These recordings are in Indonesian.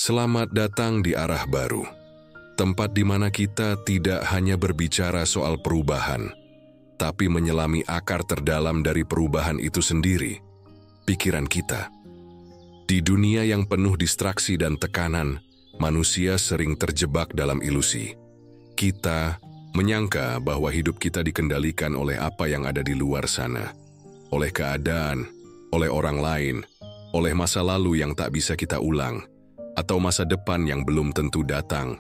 Selamat datang di Arah Baru, tempat di mana kita tidak hanya berbicara soal perubahan, tapi menyelami akar terdalam dari perubahan itu sendiri, pikiran kita. Di dunia yang penuh distraksi dan tekanan, manusia sering terjebak dalam ilusi. Kita menyangka bahwa hidup kita dikendalikan oleh apa yang ada di luar sana, oleh keadaan, oleh orang lain, oleh masa lalu yang tak bisa kita ulang, atau masa depan yang belum tentu datang.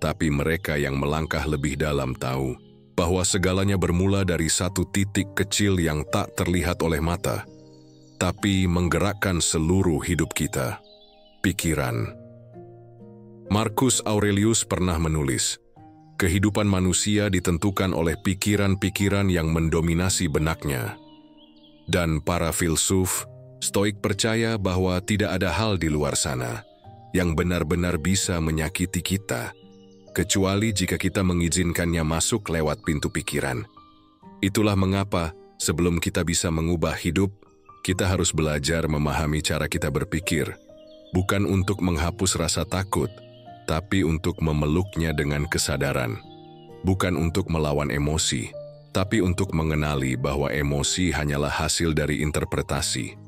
Tapi mereka yang melangkah lebih dalam tahu bahwa segalanya bermula dari satu titik kecil yang tak terlihat oleh mata, tapi menggerakkan seluruh hidup kita, pikiran. Marcus Aurelius pernah menulis, kehidupan manusia ditentukan oleh pikiran-pikiran yang mendominasi benaknya. Dan para filsuf Stoik percaya bahwa tidak ada hal di luar sana yang benar-benar bisa menyakiti kita, kecuali jika kita mengizinkannya masuk lewat pintu pikiran. Itulah mengapa sebelum kita bisa mengubah hidup, kita harus belajar memahami cara kita berpikir, bukan untuk menghapus rasa takut, tapi untuk memeluknya dengan kesadaran. Bukan untuk melawan emosi, tapi untuk mengenali bahwa emosi hanyalah hasil dari interpretasi.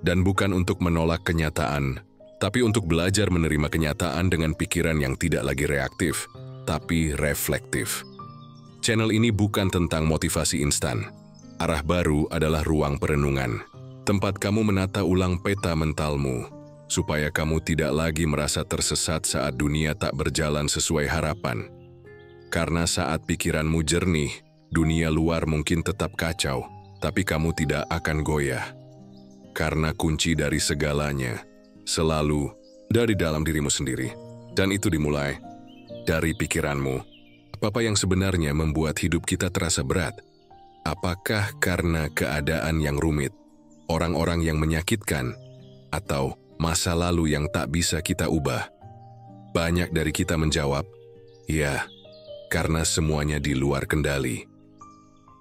Dan bukan untuk menolak kenyataan, tapi untuk belajar menerima kenyataan dengan pikiran yang tidak lagi reaktif, tapi reflektif. Channel ini bukan tentang motivasi instan. Arah Baru adalah ruang perenungan, tempat kamu menata ulang peta mentalmu, supaya kamu tidak lagi merasa tersesat saat dunia tak berjalan sesuai harapan. Karena saat pikiranmu jernih, dunia luar mungkin tetap kacau, tapi kamu tidak akan goyah. Karena kunci dari segalanya selalu dari dalam dirimu sendiri. Dan itu dimulai dari pikiranmu. Apa yang sebenarnya membuat hidup kita terasa berat? Apakah karena keadaan yang rumit, orang-orang yang menyakitkan, atau masa lalu yang tak bisa kita ubah? Banyak dari kita menjawab, ya, karena semuanya di luar kendali.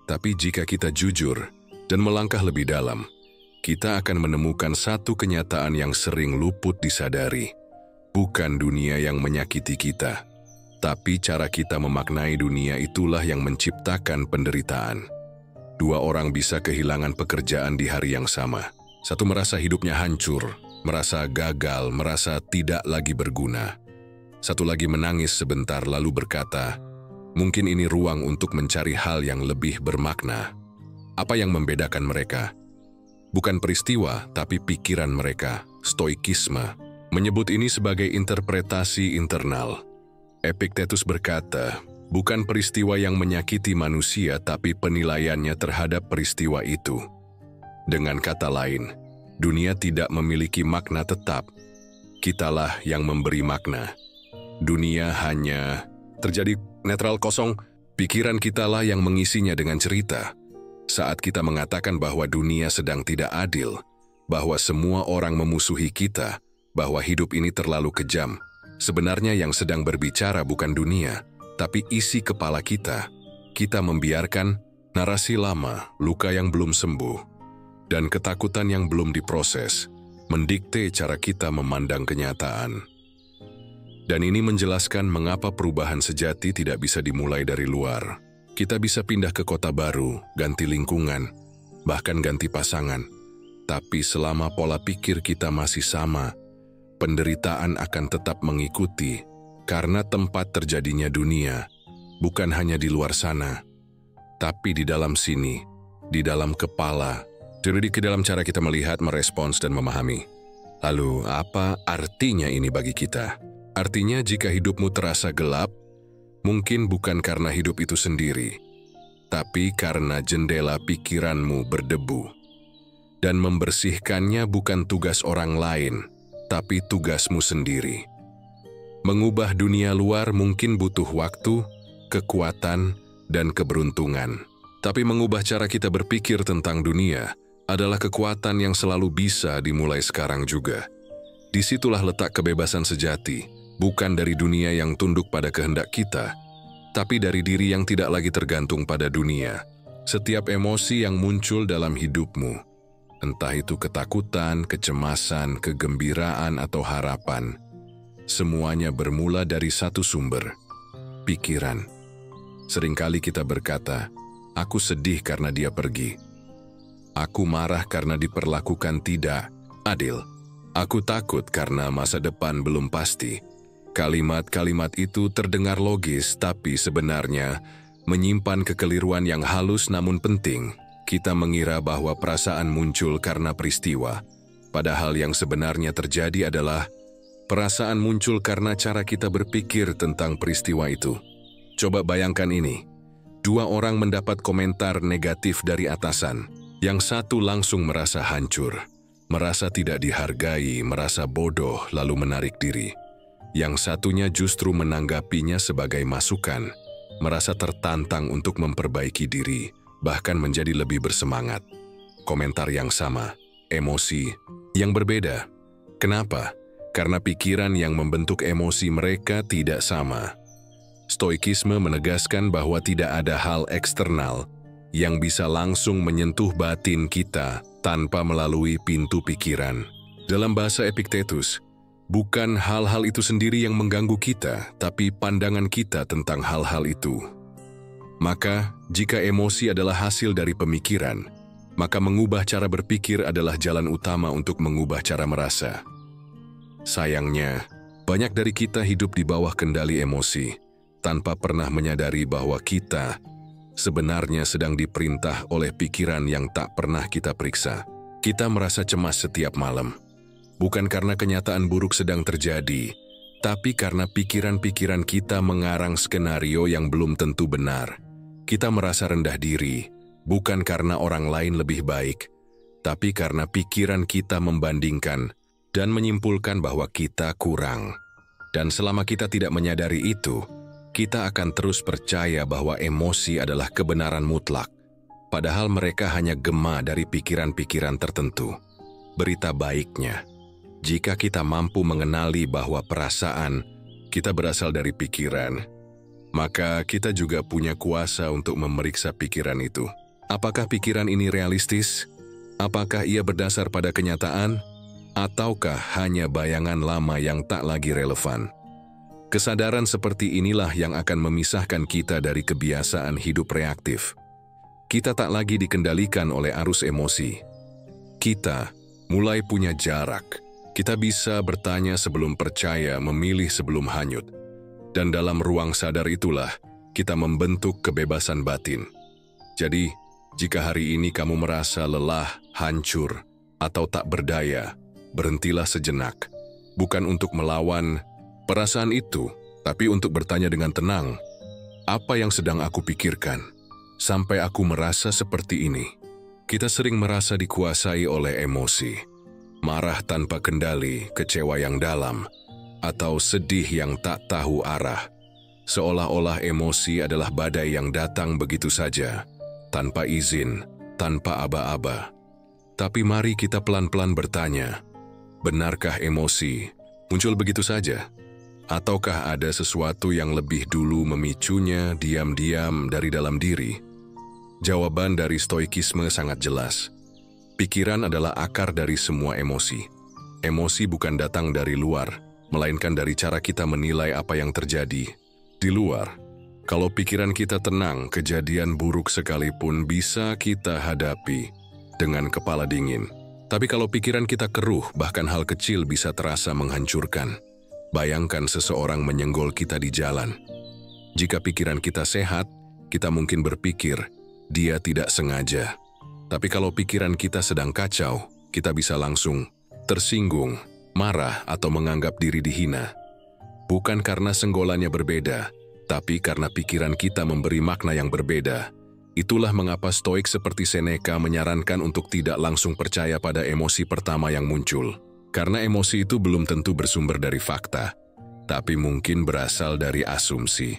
Tapi jika kita jujur dan melangkah lebih dalam, kita akan menemukan satu kenyataan yang sering luput disadari. Bukan dunia yang menyakiti kita, tapi cara kita memaknai dunia itulah yang menciptakan penderitaan. Dua orang bisa kehilangan pekerjaan di hari yang sama. Satu merasa hidupnya hancur, merasa gagal, merasa tidak lagi berguna. Satu lagi menangis sebentar lalu berkata, mungkin ini ruang untuk mencari hal yang lebih bermakna. Apa yang membedakan mereka? Bukan peristiwa, tapi pikiran mereka, stoikisme, menyebut ini sebagai interpretasi internal. Epictetus berkata, bukan peristiwa yang menyakiti manusia, tapi penilaiannya terhadap peristiwa itu. Dengan kata lain, dunia tidak memiliki makna tetap. Kitalah yang memberi makna. Dunia hanya terjadi netral kosong, pikiran kitalah yang mengisinya dengan cerita. Saat kita mengatakan bahwa dunia sedang tidak adil, bahwa semua orang memusuhi kita, bahwa hidup ini terlalu kejam, sebenarnya yang sedang berbicara bukan dunia, tapi isi kepala kita. Kita membiarkan narasi lama, luka yang belum sembuh, dan ketakutan yang belum diproses, mendikte cara kita memandang kenyataan. Dan ini menjelaskan mengapa perubahan sejati tidak bisa dimulai dari luar. Kita bisa pindah ke kota baru, ganti lingkungan, bahkan ganti pasangan. Tapi selama pola pikir kita masih sama, penderitaan akan tetap mengikuti karena tempat terjadinya dunia bukan hanya di luar sana, tapi di dalam sini, di dalam kepala. Jadi ke dalam cara kita melihat, merespons, dan memahami. Lalu, apa artinya ini bagi kita? Artinya jika hidupmu terasa gelap, mungkin bukan karena hidup itu sendiri, tapi karena jendela pikiranmu berdebu. Dan membersihkannya bukan tugas orang lain, tapi tugasmu sendiri. Mengubah dunia luar mungkin butuh waktu, kekuatan, dan keberuntungan. Tapi mengubah cara kita berpikir tentang dunia adalah kekuatan yang selalu bisa dimulai sekarang juga. Disitulah letak kebebasan sejati. Bukan dari dunia yang tunduk pada kehendak kita, tapi dari diri yang tidak lagi tergantung pada dunia. Setiap emosi yang muncul dalam hidupmu, entah itu ketakutan, kecemasan, kegembiraan, atau harapan. Semuanya bermula dari satu sumber, pikiran. Seringkali kita berkata, "Aku sedih karena dia pergi. Aku marah karena diperlakukan tidak adil. Aku takut karena masa depan belum pasti." Kalimat-kalimat itu terdengar logis, tapi sebenarnya menyimpan kekeliruan yang halus namun penting. Kita mengira bahwa perasaan muncul karena peristiwa, padahal yang sebenarnya terjadi adalah perasaan muncul karena cara kita berpikir tentang peristiwa itu. Coba bayangkan ini. 2 orang mendapat komentar negatif dari atasan. Yang satu langsung merasa hancur, merasa tidak dihargai, merasa bodoh, lalu menarik diri. Yang satunya justru menanggapinya sebagai masukan, merasa tertantang untuk memperbaiki diri, bahkan menjadi lebih bersemangat. Komentar yang sama, emosi yang berbeda. Kenapa? Karena pikiran yang membentuk emosi mereka tidak sama. Stoikisme menegaskan bahwa tidak ada hal eksternal yang bisa langsung menyentuh batin kita tanpa melalui pintu pikiran. Dalam bahasa Epictetus, bukan hal-hal itu sendiri yang mengganggu kita, tapi pandangan kita tentang hal-hal itu. Maka, jika emosi adalah hasil dari pemikiran, maka mengubah cara berpikir adalah jalan utama untuk mengubah cara merasa. Sayangnya, banyak dari kita hidup di bawah kendali emosi, tanpa pernah menyadari bahwa kita sebenarnya sedang diperintah oleh pikiran yang tak pernah kita periksa. Kita merasa cemas setiap malam. Bukan karena kenyataan buruk sedang terjadi, tapi karena pikiran-pikiran kita mengarang skenario yang belum tentu benar. Kita merasa rendah diri, bukan karena orang lain lebih baik, tapi karena pikiran kita membandingkan dan menyimpulkan bahwa kita kurang. Dan selama kita tidak menyadari itu, kita akan terus percaya bahwa emosi adalah kebenaran mutlak, padahal mereka hanya gema dari pikiran-pikiran tertentu. Berita baiknya, jika kita mampu mengenali bahwa perasaan kita berasal dari pikiran, maka kita juga punya kuasa untuk memeriksa pikiran itu. Apakah pikiran ini realistis? Apakah ia berdasar pada kenyataan? Ataukah hanya bayangan lama yang tak lagi relevan? Kesadaran seperti inilah yang akan memisahkan kita dari kebiasaan hidup reaktif. Kita tak lagi dikendalikan oleh arus emosi. Kita mulai punya jarak. Kita bisa bertanya sebelum percaya, memilih sebelum hanyut. Dan dalam ruang sadar itulah kita membentuk kebebasan batin. Jadi, jika hari ini kamu merasa lelah, hancur, atau tak berdaya, berhentilah sejenak. Bukan untuk melawan perasaan itu, tapi untuk bertanya dengan tenang, apa yang sedang aku pikirkan sampai aku merasa seperti ini? Kita sering merasa dikuasai oleh emosi. Marah tanpa kendali, kecewa yang dalam, atau sedih yang tak tahu arah. Seolah-olah emosi adalah badai yang datang begitu saja, tanpa izin, tanpa aba-aba. Tapi mari kita pelan-pelan bertanya, benarkah emosi muncul begitu saja? Ataukah ada sesuatu yang lebih dulu memicunya diam-diam dari dalam diri? Jawaban dari stoikisme sangat jelas. Pikiran adalah akar dari semua emosi. Emosi bukan datang dari luar, melainkan dari cara kita menilai apa yang terjadi di luar. Kalau pikiran kita tenang, kejadian buruk sekalipun bisa kita hadapi dengan kepala dingin. Tapi kalau pikiran kita keruh, bahkan hal kecil bisa terasa menghancurkan. Bayangkan seseorang menyenggol kita di jalan. Jika pikiran kita sehat, kita mungkin berpikir, dia tidak sengaja. Tapi kalau pikiran kita sedang kacau, kita bisa langsung tersinggung, marah, atau menganggap diri dihina. Bukan karena senggolannya berbeda, tapi karena pikiran kita memberi makna yang berbeda. Itulah mengapa Stoik seperti Seneca menyarankan untuk tidak langsung percaya pada emosi pertama yang muncul. Karena emosi itu belum tentu bersumber dari fakta, tapi mungkin berasal dari asumsi,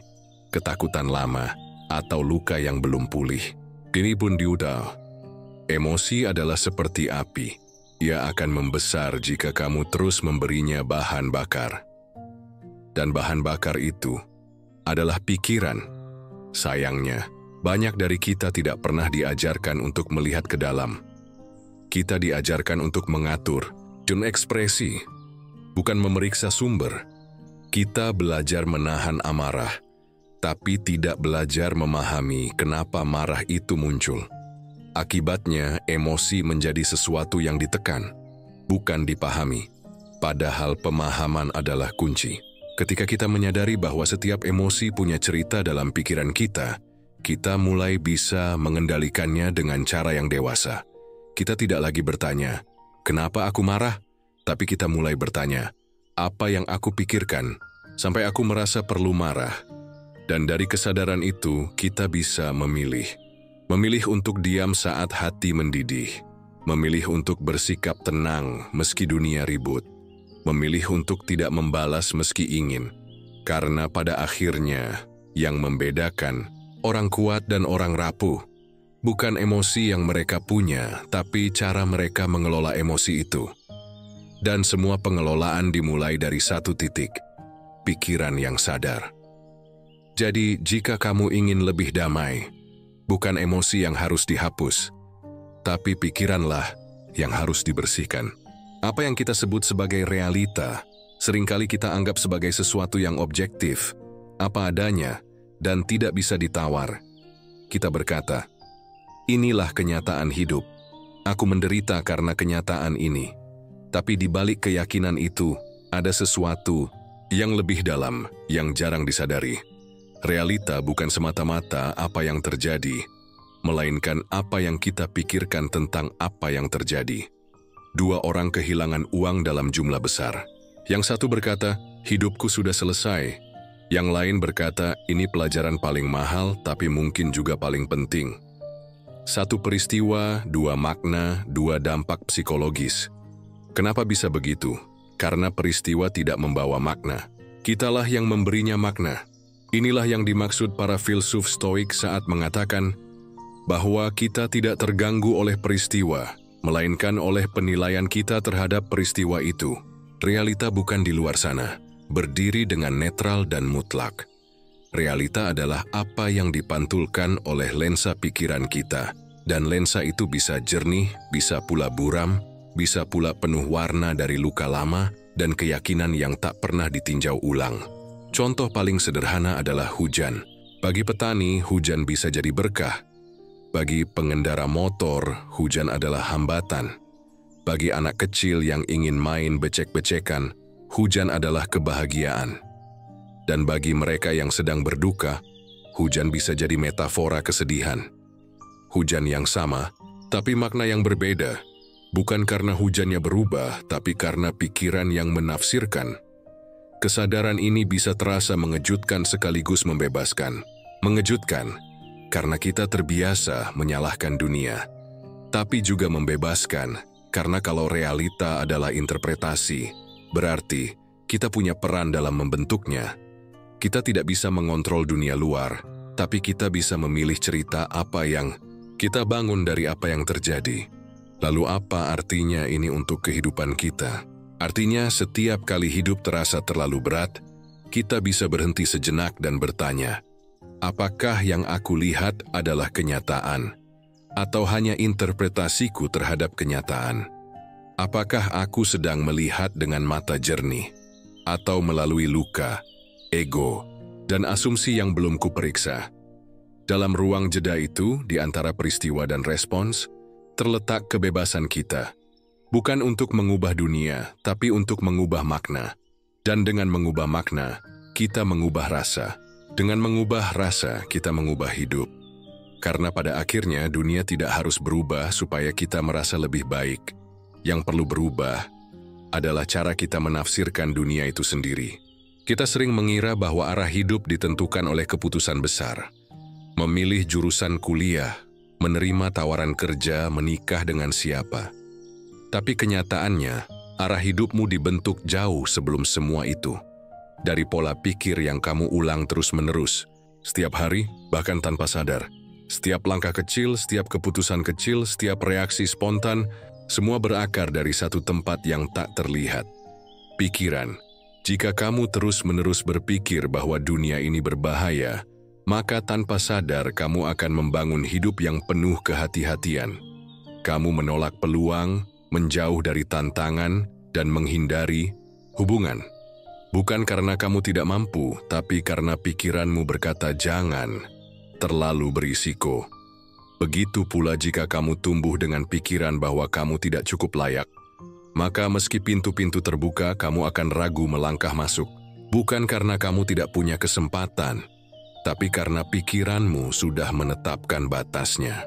ketakutan lama, atau luka yang belum pulih. Ini pun diudah. Emosi adalah seperti api. Ia akan membesar jika kamu terus memberinya bahan bakar. Dan bahan bakar itu adalah pikiran. Sayangnya, banyak dari kita tidak pernah diajarkan untuk melihat ke dalam. kita diajarkan untuk mengatur dan ekspresi, bukan memeriksa sumber. Kita belajar menahan amarah, tapi tidak belajar memahami kenapa marah itu muncul. Akibatnya, emosi menjadi sesuatu yang ditekan, bukan dipahami. Padahal pemahaman adalah kunci. Ketika kita menyadari bahwa setiap emosi punya cerita dalam pikiran kita mulai bisa mengendalikannya dengan cara yang dewasa. Kita tidak lagi bertanya, "Kenapa aku marah?" Tapi kita mulai bertanya, "Apa yang aku pikirkan sampai aku merasa perlu marah?" Dan dari kesadaran itu, kita bisa memilih. Memilih untuk diam saat hati mendidih. Memilih untuk bersikap tenang meski dunia ribut. Memilih untuk tidak membalas meski ingin. Karena pada akhirnya, yang membedakan orang kuat dan orang rapuh bukan emosi yang mereka punya, tapi cara mereka mengelola emosi itu. Dan semua pengelolaan dimulai dari satu titik, pikiran yang sadar. Jadi, jika kamu ingin lebih damai, bukan emosi yang harus dihapus, tapi pikiranlah yang harus dibersihkan. Apa yang kita sebut sebagai realita, seringkali kita anggap sebagai sesuatu yang objektif, apa adanya, dan tidak bisa ditawar. Kita berkata, "Inilah kenyataan hidup. Aku menderita karena kenyataan ini." Tapi di balik keyakinan itu, ada sesuatu yang lebih dalam, yang jarang disadari. Realita bukan semata-mata apa yang terjadi, melainkan apa yang kita pikirkan tentang apa yang terjadi. 2 orang kehilangan uang dalam jumlah besar. Yang satu berkata, "Hidupku sudah selesai." Yang lain berkata, "Ini pelajaran paling mahal, tapi mungkin juga paling penting." Satu peristiwa, 2 makna, 2 dampak psikologis. Kenapa bisa begitu? Karena peristiwa tidak membawa makna. Kitalah yang memberinya makna. Inilah yang dimaksud para filsuf Stoik saat mengatakan bahwa kita tidak terganggu oleh peristiwa, melainkan oleh penilaian kita terhadap peristiwa itu. Realita bukan di luar sana, berdiri dengan netral dan mutlak. Realita adalah apa yang dipantulkan oleh lensa pikiran kita, dan lensa itu bisa jernih, bisa pula buram, bisa pula penuh warna dari luka lama dan keyakinan yang tak pernah ditinjau ulang. Contoh paling sederhana adalah hujan. Bagi petani, hujan bisa jadi berkah. Bagi pengendara motor, hujan adalah hambatan. Bagi anak kecil yang ingin main becek-becekan, hujan adalah kebahagiaan. Dan bagi mereka yang sedang berduka, hujan bisa jadi metafora kesedihan. Hujan yang sama, tapi makna yang berbeda. Bukan karena hujannya berubah, tapi karena pikiran yang menafsirkan. Kesadaran ini bisa terasa mengejutkan sekaligus membebaskan. Mengejutkan, karena kita terbiasa menyalahkan dunia. Tapi juga membebaskan, karena kalau realita adalah interpretasi, berarti kita punya peran dalam membentuknya. Kita tidak bisa mengontrol dunia luar, tapi kita bisa memilih cerita apa yang kita bangun dari apa yang terjadi. Lalu apa artinya ini untuk kehidupan kita? Artinya setiap kali hidup terasa terlalu berat, kita bisa berhenti sejenak dan bertanya, apakah yang aku lihat adalah kenyataan? Atau hanya interpretasiku terhadap kenyataan? Apakah aku sedang melihat dengan mata jernih? Atau melalui luka, ego, dan asumsi yang belum kuperiksa? Dalam ruang jeda itu, di antara peristiwa dan respons, terletak kebebasan kita. Bukan untuk mengubah dunia, tapi untuk mengubah makna. Dan dengan mengubah makna, kita mengubah rasa. Dengan mengubah rasa, kita mengubah hidup. Karena pada akhirnya dunia tidak harus berubah supaya kita merasa lebih baik. Yang perlu berubah adalah cara kita menafsirkan dunia itu sendiri. Kita sering mengira bahwa arah hidup ditentukan oleh keputusan besar. Memilih jurusan kuliah, menerima tawaran kerja, menikah dengan siapa. Tapi kenyataannya, arah hidupmu dibentuk jauh sebelum semua itu. Dari pola pikir yang kamu ulang terus-menerus, setiap hari, bahkan tanpa sadar. Setiap langkah kecil, setiap keputusan kecil, setiap reaksi spontan, semua berakar dari satu tempat yang tak terlihat. Pikiran. Jika kamu terus-menerus berpikir bahwa dunia ini berbahaya, maka tanpa sadar kamu akan membangun hidup yang penuh kehati-hatian. Kamu menolak peluang, menjauh dari tantangan, dan menghindari hubungan. Bukan karena kamu tidak mampu, tapi karena pikiranmu berkata jangan, terlalu berisiko. Begitu pula jika kamu tumbuh dengan pikiran bahwa kamu tidak cukup layak. Maka meski pintu-pintu terbuka, kamu akan ragu melangkah masuk. Bukan karena kamu tidak punya kesempatan, tapi karena pikiranmu sudah menetapkan batasnya.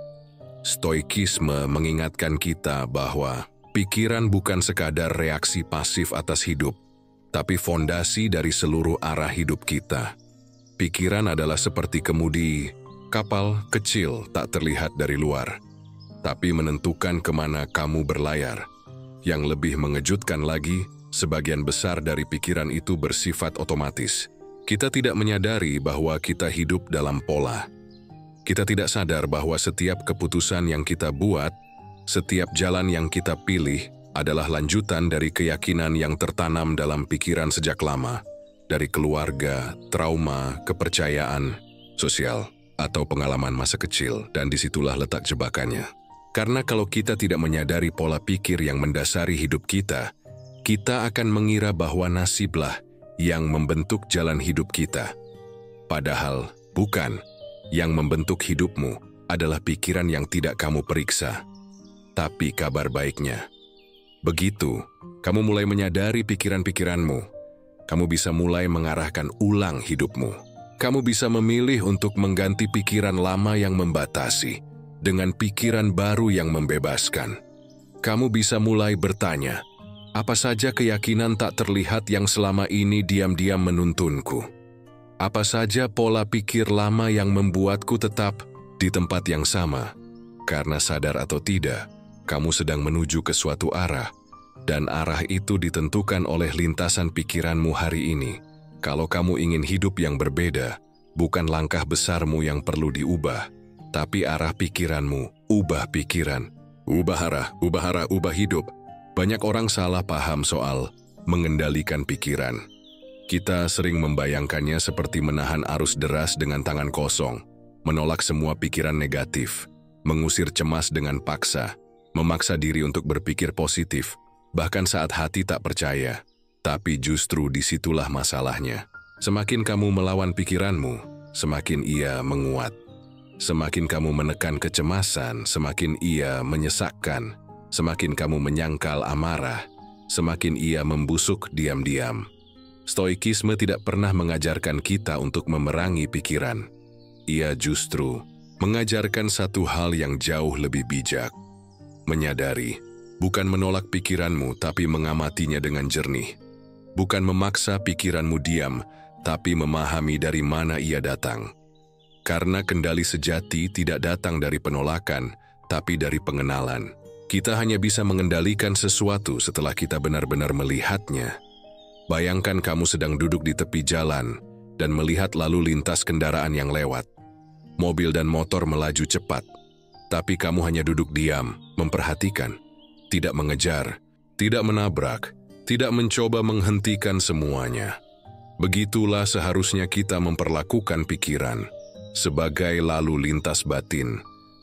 Stoikisme mengingatkan kita bahwa pikiran bukan sekadar reaksi pasif atas hidup, tapi fondasi dari seluruh arah hidup kita. Pikiran adalah seperti kemudi kapal kecil tak terlihat dari luar, tapi menentukan kemana kamu berlayar. Yang lebih mengejutkan lagi, sebagian besar dari pikiran itu bersifat otomatis. Kita tidak menyadari bahwa kita hidup dalam pola. Kita tidak sadar bahwa setiap keputusan yang kita buat, setiap jalan yang kita pilih, adalah lanjutan dari keyakinan yang tertanam dalam pikiran sejak lama, dari keluarga, trauma, kepercayaan, sosial, atau pengalaman masa kecil, dan disitulah letak jebakannya. Karena kalau kita tidak menyadari pola pikir yang mendasari hidup kita akan mengira bahwa nasiblah yang membentuk jalan hidup kita. Padahal bukan, yang membentuk hidupmu adalah pikiran yang tidak kamu periksa. Tapi kabar baiknya, begitu kamu mulai menyadari pikiran-pikiranmu, kamu bisa mulai mengarahkan ulang hidupmu. Kamu bisa memilih untuk mengganti pikiran lama yang membatasi dengan pikiran baru yang membebaskan. Kamu bisa mulai bertanya, apa saja keyakinan tak terlihat yang selama ini diam-diam menuntunku? Apa saja pola pikir lama yang membuatku tetap di tempat yang sama? Karena sadar atau tidak, kamu sedang menuju ke suatu arah, dan arah itu ditentukan oleh lintasan pikiranmu hari ini. Kalau kamu ingin hidup yang berbeda, bukan langkah besarmu yang perlu diubah, tapi arah pikiranmu. Ubah pikiran, ubah arah, ubah hidup. Banyak orang salah paham soal mengendalikan pikiran. Kita sering membayangkannya seperti menahan arus deras dengan tangan kosong, menolak semua pikiran negatif, mengusir cemas dengan paksa, memaksa diri untuk berpikir positif, bahkan saat hati tak percaya. Tapi justru disitulah masalahnya. Semakin kamu melawan pikiranmu, semakin ia menguat. Semakin kamu menekan kecemasan, semakin ia menyesakkan. Semakin kamu menyangkal amarah, semakin ia membusuk diam-diam. Stoikisme tidak pernah mengajarkan kita untuk memerangi pikiran. Ia justru mengajarkan satu hal yang jauh lebih bijak. Menyadari, bukan menolak pikiranmu tapi mengamatinya dengan jernih. Bukan memaksa pikiranmu diam, tapi memahami dari mana ia datang. Karena kendali sejati tidak datang dari penolakan, tapi dari pengenalan. Kita hanya bisa mengendalikan sesuatu setelah kita benar-benar melihatnya. Bayangkan kamu sedang duduk di tepi jalan dan melihat lalu lintas kendaraan yang lewat. Mobil dan motor melaju cepat, tapi kamu hanya duduk diam, memperhatikan, tidak mengejar, tidak menabrak, tidak mencoba menghentikan semuanya. Begitulah seharusnya kita memperlakukan pikiran sebagai lalu lintas batin,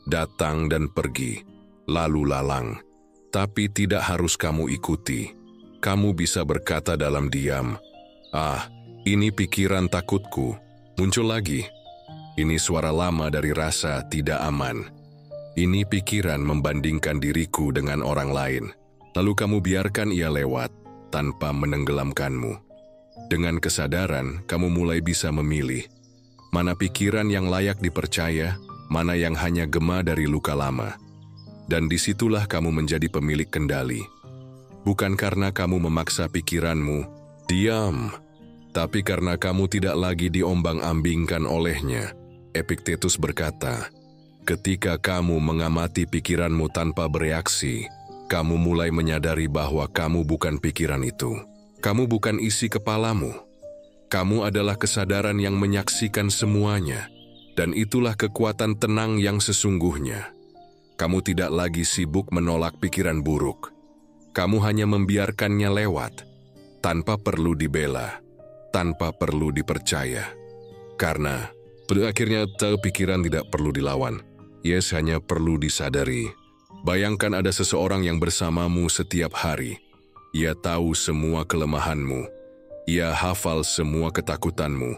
datang dan pergi, lalu lalang. Tapi tidak harus kamu ikuti. Kamu bisa berkata dalam diam, ini pikiran takutku, muncul lagi. Ini suara lama dari rasa tidak aman. Ini pikiran membandingkan diriku dengan orang lain. Lalu kamu biarkan ia lewat tanpa menenggelamkanmu. Dengan kesadaran, kamu mulai bisa memilih mana pikiran yang layak dipercaya, mana yang hanya gema dari luka lama. Dan disitulah kamu menjadi pemilik kendali. Bukan karena kamu memaksa pikiranmu, diam, tapi karena kamu tidak lagi diombang-ambingkan olehnya. Epictetus berkata, ketika kamu mengamati pikiranmu tanpa bereaksi, kamu mulai menyadari bahwa kamu bukan pikiran itu. Kamu bukan isi kepalamu. Kamu adalah kesadaran yang menyaksikan semuanya, dan itulah kekuatan tenang yang sesungguhnya. Kamu tidak lagi sibuk menolak pikiran buruk. Kamu hanya membiarkannya lewat, tanpa perlu dibela, tanpa perlu dipercaya. Karena pada akhirnya pikiran tidak perlu dilawan. Yes, hanya perlu disadari. Bayangkan ada seseorang yang bersamamu setiap hari. Ia tahu semua kelemahanmu. Ia hafal semua ketakutanmu.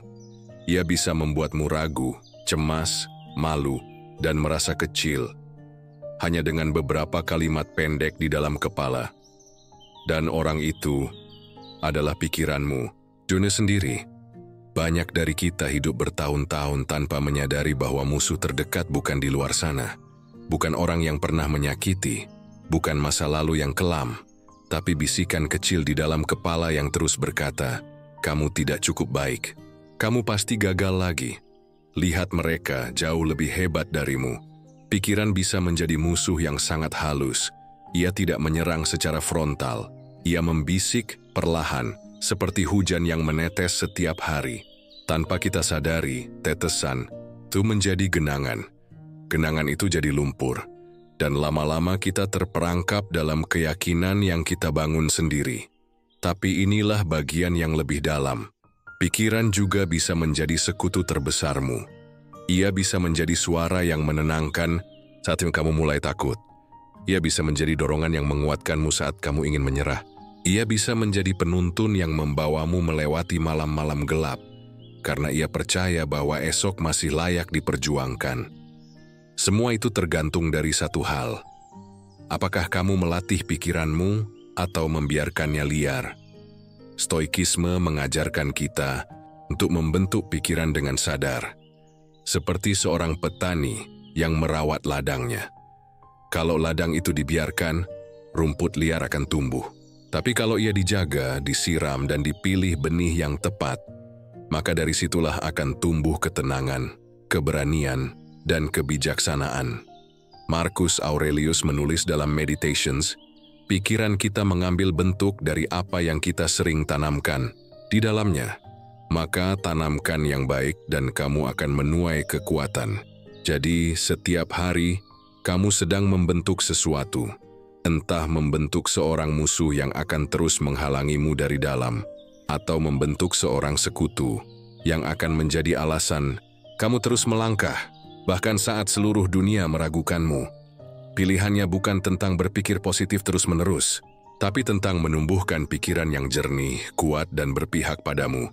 Ia bisa membuatmu ragu, cemas, malu, dan merasa kecil. Hanya dengan beberapa kalimat pendek di dalam kepala. Dan orang itu adalah pikiranmu. Dunia sendiri. Banyak dari kita hidup bertahun-tahun tanpa menyadari bahwa musuh terdekat bukan di luar sana. Bukan orang yang pernah menyakiti, bukan masa lalu yang kelam, tapi bisikan kecil di dalam kepala yang terus berkata, "Kamu tidak cukup baik. Kamu pasti gagal lagi. Lihat mereka jauh lebih hebat darimu." Pikiran bisa menjadi musuh yang sangat halus. Ia tidak menyerang secara frontal. Ia membisik perlahan, seperti hujan yang menetes setiap hari. Tanpa kita sadari, tetesan itu menjadi genangan. Genangan itu jadi lumpur, dan lama-lama kita terperangkap dalam keyakinan yang kita bangun sendiri. Tapi inilah bagian yang lebih dalam. Pikiran juga bisa menjadi sekutu terbesarmu. Ia bisa menjadi suara yang menenangkan saat kamu mulai takut. Ia bisa menjadi dorongan yang menguatkanmu saat kamu ingin menyerah. Ia bisa menjadi penuntun yang membawamu melewati malam-malam gelap, karena ia percaya bahwa esok masih layak diperjuangkan. Semua itu tergantung dari satu hal. Apakah kamu melatih pikiranmu atau membiarkannya liar? Stoikisme mengajarkan kita untuk membentuk pikiran dengan sadar, seperti seorang petani yang merawat ladangnya. Kalau ladang itu dibiarkan, rumput liar akan tumbuh. Tapi kalau ia dijaga, disiram, dan dipilih benih yang tepat, maka dari situlah akan tumbuh ketenangan, keberanian, dan kebijaksanaan. Marcus Aurelius menulis dalam Meditations, pikiran kita mengambil bentuk dari apa yang kita sering tanamkan di dalamnya. Maka tanamkan yang baik dan kamu akan menuai kekuatan. Jadi setiap hari, kamu sedang membentuk sesuatu. Entah membentuk seorang musuh yang akan terus menghalangimu dari dalam, atau membentuk seorang sekutu yang akan menjadi alasan kamu terus melangkah. Bahkan saat seluruh dunia meragukanmu, pilihannya bukan tentang berpikir positif terus-menerus, tapi tentang menumbuhkan pikiran yang jernih, kuat, dan berpihak padamu.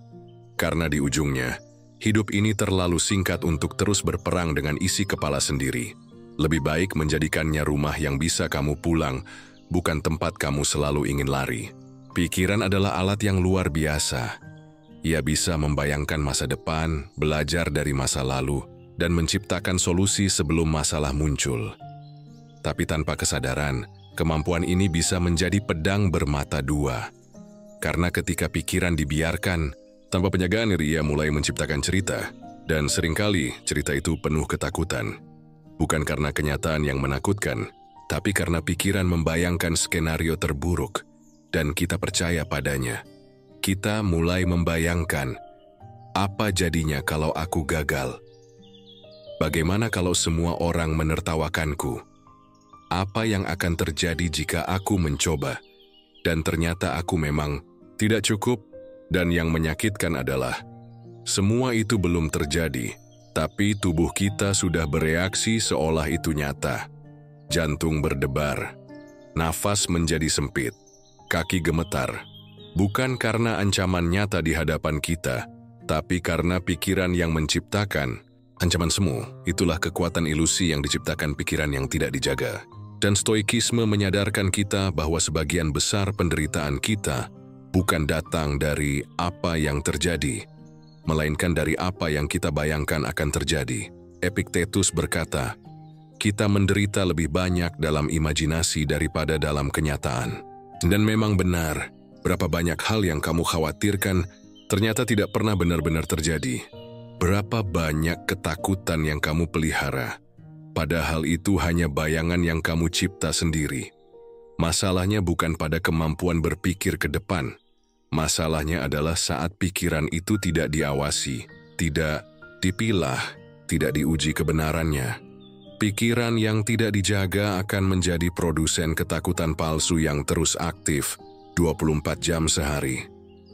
Karena di ujungnya, hidup ini terlalu singkat untuk terus berperang dengan isi kepala sendiri. Lebih baik menjadikannya rumah yang bisa kamu pulang, bukan tempat kamu selalu ingin lari. Pikiran adalah alat yang luar biasa. Ia bisa membayangkan masa depan, belajar dari masa lalu, dan menciptakan solusi sebelum masalah muncul. Tapi tanpa kesadaran, kemampuan ini bisa menjadi pedang bermata dua. Karena ketika pikiran dibiarkan, tanpa penjagaan ia mulai menciptakan cerita, dan seringkali cerita itu penuh ketakutan. Bukan karena kenyataan yang menakutkan, tapi karena pikiran membayangkan skenario terburuk, dan kita percaya padanya. Kita mulai membayangkan, apa jadinya kalau aku gagal? Bagaimana kalau semua orang menertawakanku? Apa yang akan terjadi jika aku mencoba, dan ternyata aku memang tidak cukup? Dan yang menyakitkan adalah, semua itu belum terjadi, tapi tubuh kita sudah bereaksi seolah itu nyata. Jantung berdebar, nafas menjadi sempit, kaki gemetar. Bukan karena ancaman nyata di hadapan kita, tapi karena pikiran yang menciptakan ancaman semu. Itulah kekuatan ilusi yang diciptakan pikiran yang tidak dijaga. Dan stoikisme menyadarkan kita bahwa sebagian besar penderitaan kita bukan datang dari apa yang terjadi, melainkan dari apa yang kita bayangkan akan terjadi. Epictetus berkata, kita menderita lebih banyak dalam imajinasi daripada dalam kenyataan. Dan memang benar, berapa banyak hal yang kamu khawatirkan ternyata tidak pernah benar-benar terjadi. Berapa banyak ketakutan yang kamu pelihara, padahal itu hanya bayangan yang kamu cipta sendiri. Masalahnya bukan pada kemampuan berpikir ke depan. Masalahnya adalah saat pikiran itu tidak diawasi, tidak dipilah, tidak diuji kebenarannya. Pikiran yang tidak dijaga akan menjadi produsen ketakutan palsu yang terus aktif 24 jam sehari.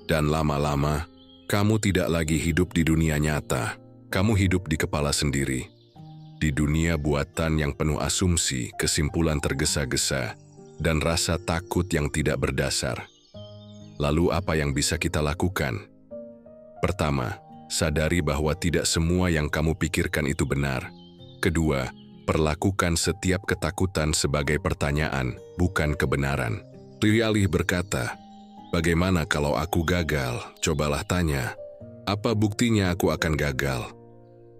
Dan lama-lama, kamu tidak lagi hidup di dunia nyata. Kamu hidup di kepala sendiri. Di dunia buatan yang penuh asumsi, kesimpulan tergesa-gesa, dan rasa takut yang tidak berdasar. Lalu apa yang bisa kita lakukan? Pertama, sadari bahwa tidak semua yang kamu pikirkan itu benar. Kedua, perlakukan setiap ketakutan sebagai pertanyaan, bukan kebenaran. Alih-alih berkata, "Bagaimana kalau aku gagal?" Cobalah tanya, "Apa buktinya aku akan gagal?"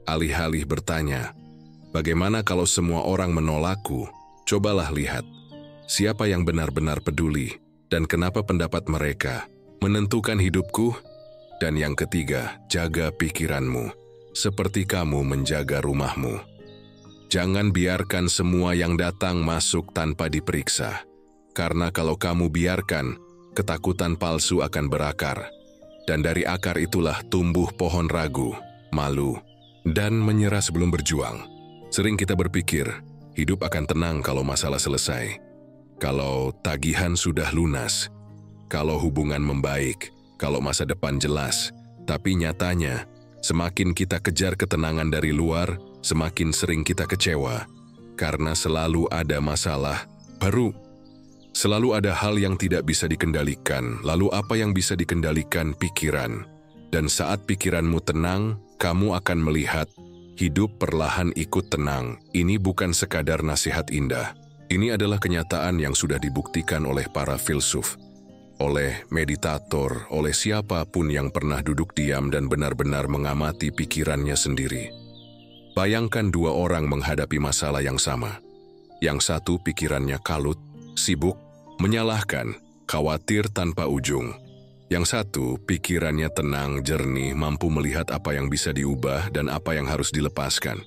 Alih-alih bertanya, "Bagaimana kalau semua orang menolakku?" Cobalah lihat, siapa yang benar-benar peduli dan kenapa pendapat mereka menentukan hidupku? Dan yang ketiga, jaga pikiranmu, seperti kamu menjaga rumahmu. Jangan biarkan semua yang datang masuk tanpa diperiksa, karena kalau kamu biarkan, ketakutan palsu akan berakar. Dan dari akar itulah tumbuh pohon ragu, malu, dan menyerah sebelum berjuang. Sering kita berpikir, hidup akan tenang kalau masalah selesai. Kalau tagihan sudah lunas, kalau hubungan membaik, kalau masa depan jelas. Tapi nyatanya, semakin kita kejar ketenangan dari luar, semakin sering kita kecewa. Karena selalu ada masalah baru. Selalu ada hal yang tidak bisa dikendalikan. Lalu apa yang bisa dikendalikan? Pikiran. Dan saat pikiranmu tenang, kamu akan melihat hidup perlahan ikut tenang. Ini bukan sekadar nasihat indah. Ini adalah kenyataan yang sudah dibuktikan oleh para filsuf, oleh meditator, oleh siapapun yang pernah duduk diam dan benar-benar mengamati pikirannya sendiri. Bayangkan dua orang menghadapi masalah yang sama. Yang satu pikirannya kalut, sibuk, menyalahkan, khawatir tanpa ujung. Yang satu pikirannya tenang, jernih, mampu melihat apa yang bisa diubah dan apa yang harus dilepaskan.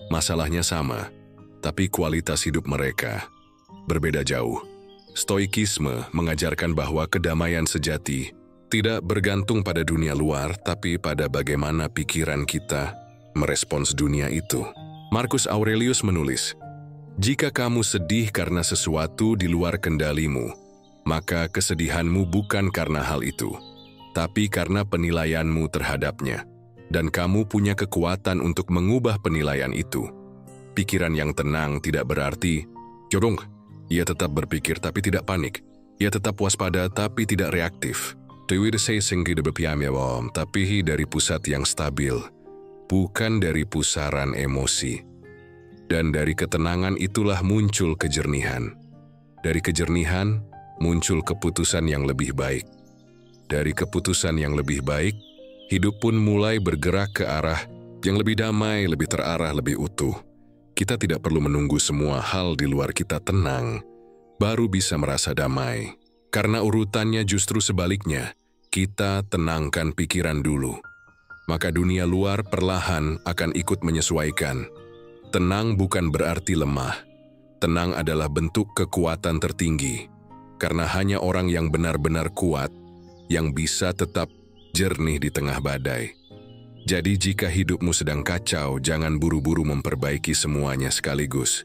Masalahnya sama, tapi kualitas hidup mereka berbeda jauh. Stoikisme mengajarkan bahwa kedamaian sejati tidak bergantung pada dunia luar, tapi pada bagaimana pikiran kita merespons dunia itu. Marcus Aurelius menulis, "Jika kamu sedih karena sesuatu di luar kendalimu, maka kesedihanmu bukan karena hal itu, tapi karena penilaianmu terhadapnya, dan kamu punya kekuatan untuk mengubah penilaian itu." Pikiran yang tenang tidak berarti, "Jorong, ia tetap berpikir tapi tidak panik. Ia tetap waspada tapi tidak reaktif. Tapi dari pusat yang stabil, bukan dari pusaran emosi." Dan dari ketenangan itulah muncul kejernihan. Dari kejernihan, muncul keputusan yang lebih baik. Dari keputusan yang lebih baik, hidup pun mulai bergerak ke arah yang lebih damai, lebih terarah, lebih utuh. Kita tidak perlu menunggu semua hal di luar kita tenang, baru bisa merasa damai. Karena urutannya justru sebaliknya, kita tenangkan pikiran dulu. Maka dunia luar perlahan akan ikut menyesuaikan. Tenang bukan berarti lemah. Tenang adalah bentuk kekuatan tertinggi. Karena hanya orang yang benar-benar kuat, yang bisa tetap jernih di tengah badai. Jadi jika hidupmu sedang kacau, jangan buru-buru memperbaiki semuanya sekaligus.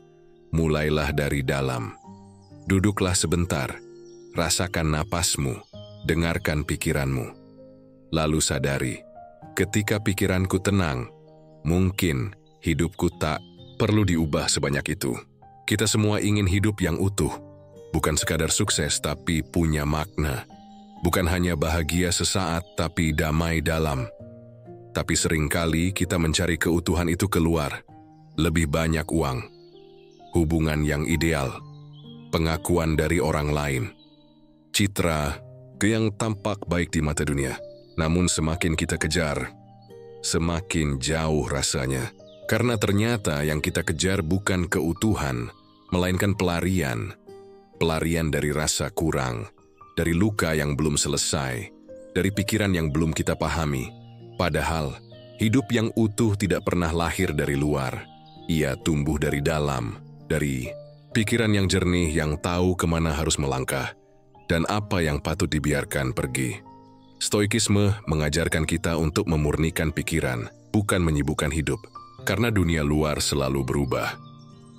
Mulailah dari dalam. Duduklah sebentar, rasakan napasmu, dengarkan pikiranmu. Lalu sadari, ketika pikiranku tenang, mungkin hidupku tak perlu diubah sebanyak itu. Kita semua ingin hidup yang utuh, bukan sekadar sukses tapi punya makna. Bukan hanya bahagia sesaat tapi damai dalam. Tapi seringkali kita mencari keutuhan itu keluar. Lebih banyak uang, hubungan yang ideal, pengakuan dari orang lain, citra yang tampak baik di mata dunia. Namun semakin kita kejar, semakin jauh rasanya. Karena ternyata yang kita kejar bukan keutuhan, melainkan pelarian. Pelarian dari rasa kurang, dari luka yang belum selesai, dari pikiran yang belum kita pahami. Padahal, hidup yang utuh tidak pernah lahir dari luar. Ia tumbuh dari dalam, dari pikiran yang jernih yang tahu kemana harus melangkah, dan apa yang patut dibiarkan pergi. Stoikisme mengajarkan kita untuk memurnikan pikiran, bukan menyibukkan hidup. Karena dunia luar selalu berubah.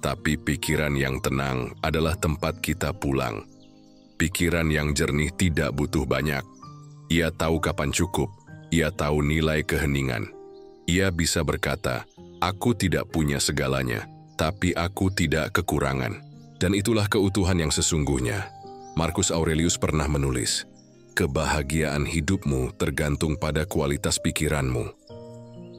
Tapi pikiran yang tenang adalah tempat kita pulang. Pikiran yang jernih tidak butuh banyak. Ia tahu kapan cukup. Ia tahu nilai keheningan. Ia bisa berkata, Aku tidak punya segalanya, tapi aku tidak kekurangan. Dan itulah keutuhan yang sesungguhnya. Marcus Aurelius pernah menulis, kebahagiaan hidupmu tergantung pada kualitas pikiranmu.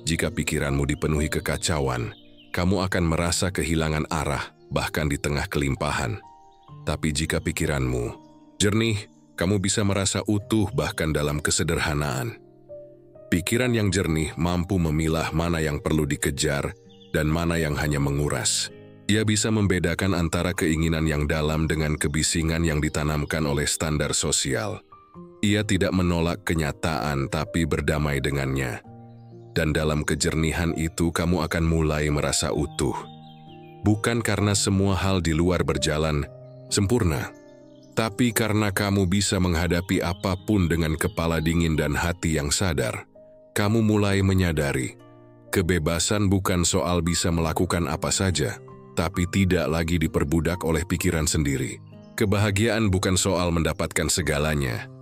Jika pikiranmu dipenuhi kekacauan, kamu akan merasa kehilangan arah, bahkan di tengah kelimpahan. Tapi jika pikiranmu jernih, kamu bisa merasa utuh bahkan dalam kesederhanaan. Pikiran yang jernih mampu memilah mana yang perlu dikejar dan mana yang hanya menguras. Ia bisa membedakan antara keinginan yang dalam dengan kebisingan yang ditanamkan oleh standar sosial. Ia tidak menolak kenyataan tapi berdamai dengannya. Dan dalam kejernihan itu kamu akan mulai merasa utuh. Bukan karena semua hal di luar berjalan sempurna, tapi karena kamu bisa menghadapi apapun dengan kepala dingin dan hati yang sadar. Kamu mulai menyadari, kebebasan bukan soal bisa melakukan apa saja, tapi tidak lagi diperbudak oleh pikiran sendiri. Kebahagiaan bukan soal mendapatkan segalanya,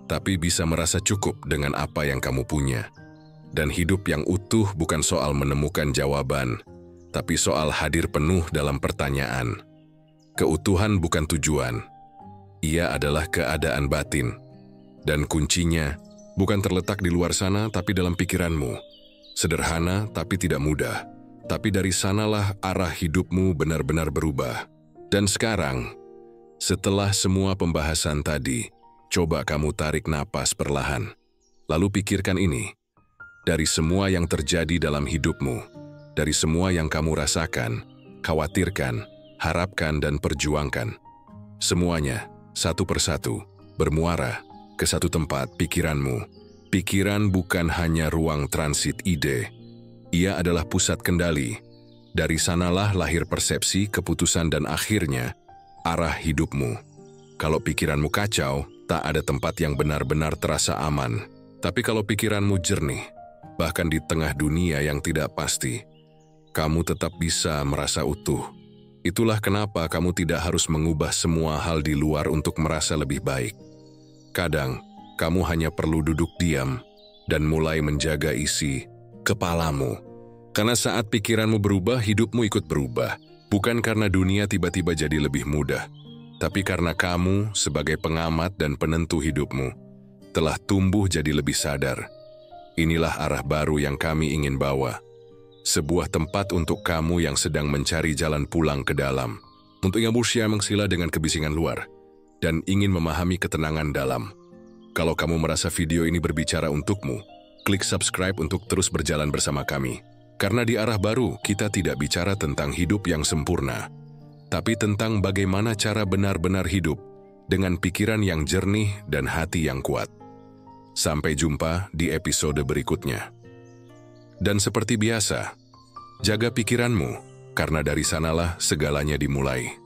tapi bisa merasa cukup dengan apa yang kamu punya. Dan hidup yang utuh bukan soal menemukan jawaban, tapi soal hadir penuh dalam pertanyaan. Keutuhan bukan tujuan, ia adalah keadaan batin. Dan kuncinya bukan terletak di luar sana tapi dalam pikiranmu. Sederhana tapi tidak mudah. Tapi dari sanalah arah hidupmu benar-benar berubah. Dan sekarang, setelah semua pembahasan tadi, coba kamu tarik napas perlahan. Lalu pikirkan ini. Dari semua yang terjadi dalam hidupmu, dari semua yang kamu rasakan, khawatirkan, harapkan dan perjuangkan. Semuanya, satu persatu, bermuara ke satu tempat pikiranmu. Pikiran bukan hanya ruang transit ide. Ia adalah pusat kendali. Dari sanalah lahir persepsi, keputusan dan akhirnya arah hidupmu. Kalau pikiranmu kacau, tak ada tempat yang benar-benar terasa aman. Tapi kalau pikiranmu jernih, bahkan di tengah dunia yang tidak pasti, kamu tetap bisa merasa utuh. Itulah kenapa kamu tidak harus mengubah semua hal di luar untuk merasa lebih baik. Kadang, kamu hanya perlu duduk diam dan mulai menjaga isi kepalamu. Karena saat pikiranmu berubah, hidupmu ikut berubah. Bukan karena dunia tiba-tiba jadi lebih mudah, tapi karena kamu sebagai pengamat dan penentu hidupmu telah tumbuh jadi lebih sadar. Inilah arah baru yang kami ingin bawa. Sebuah tempat untuk kamu yang sedang mencari jalan pulang ke dalam. Untuk yang berusaha mengsila dengan kebisingan luar dan ingin memahami ketenangan dalam. Kalau kamu merasa video ini berbicara untukmu, klik subscribe untuk terus berjalan bersama kami. Karena di arah baru, kita tidak bicara tentang hidup yang sempurna, tapi tentang bagaimana cara benar-benar hidup dengan pikiran yang jernih dan hati yang kuat. Sampai jumpa di episode berikutnya. Dan seperti biasa, jaga pikiranmu, karena dari sanalah segalanya dimulai.